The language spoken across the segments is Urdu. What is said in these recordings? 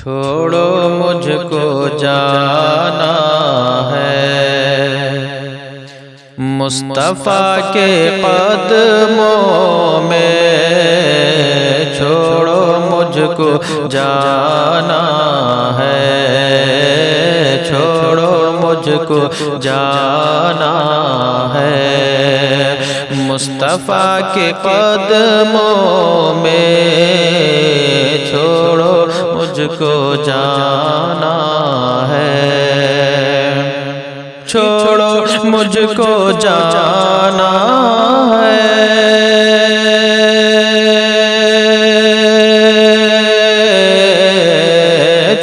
چھوڑو مجھ کو جانا ہے مصطفیٰ کے قدموں میں، چھوڑو مجھ کو جانا ہے، چھوڑو مجھ کو جانا ہے مصطفیٰ کے قدموں میں، چھوڑو مجھ کو جانا ہے، چھوڑو مجھ کو جانا ہے،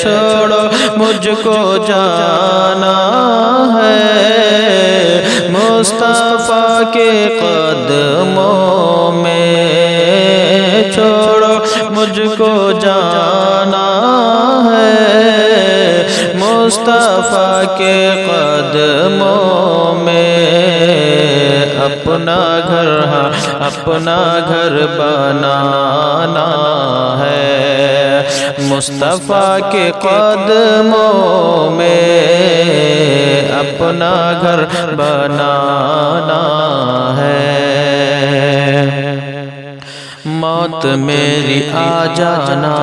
چھوڑو مجھ کو جانا ہے مصطفیٰ کے قدموں میں، چھوڑو مجھ کو جانا ہے مصطفیٰ کے قدموں میں، اپنا گھر اپنا گھر بنانا ہے مصطفیٰ کے قدموں میں، اپنا گھر بنانا ہے، موت میری آ جانا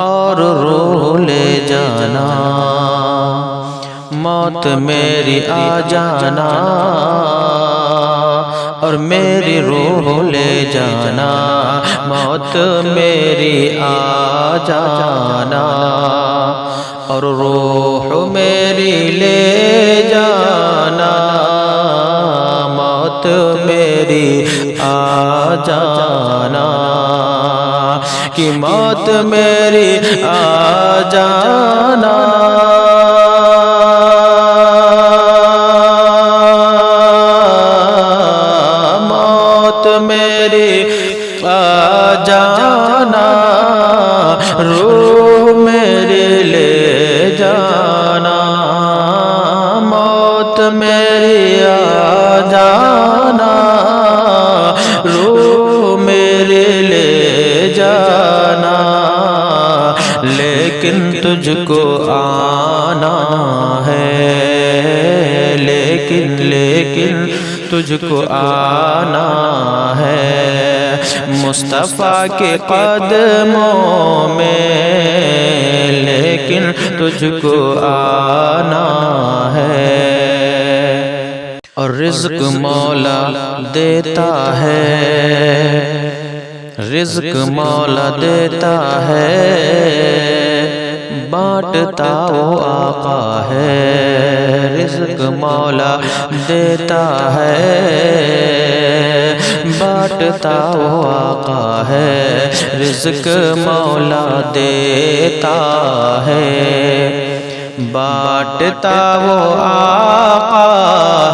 اور روح لے جانا، موت میری آ جانا اور میری روح لے جانا، موت میری آ جانا اور روح میری لے جانا، موت میری آ جانا کہ موت میری آ جانا، موت میری آ جانا، روح میری لے جانا، موت میری آ جانا، روح میری لے جانا، لیکن تجھ کو آنا ہے، لیکن تجھ کو آنا ہے مصطفیٰ کے قدموں میں، لیکن تجھ کو آنا ہے، اور رزق مولا دیتا ہے، رزق مولا دیتا ہے، بانٹتا وہ آقا ہے، رزق مولا دیتا ہے، بانٹتا وہ آقا ہے، رزق مولا دیتا ہے، بانٹتا وہ آقا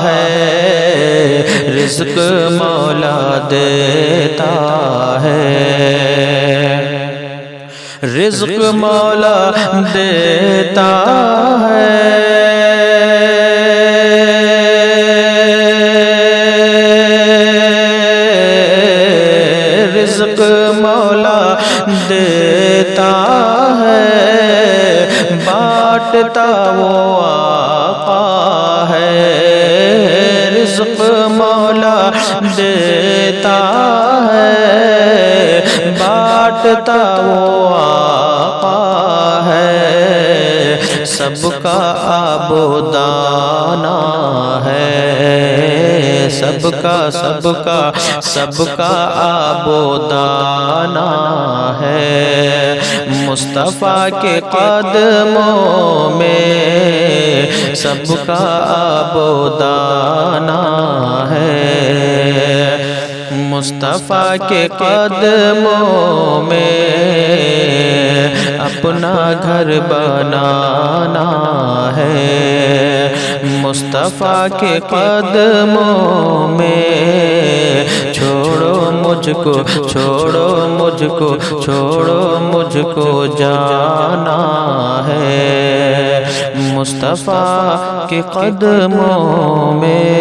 ہے، رزق مولا دیتا ہے، رزق مولا دیتا ہے، رزق مولا دیتا ہے، بانٹتا وہ آقا ہے، رزق مولا دیتا ہے، بانٹتا وہ آقا ہے، سب کا آب و دانا ہے، سب کا آب و دانا ہے مصطفیٰ کے قدموں میں، سب کا آب و دانا ہے مصطفیٰ کے قدموں میں، اپنا گھر بنانا ہے مصطفیٰ کے قدموں میں، چھوڑو مجھ کو چھوڑو مجھ کو چھوڑو مجھ کو جانا ہے مصطفیٰ کے قدموں میں۔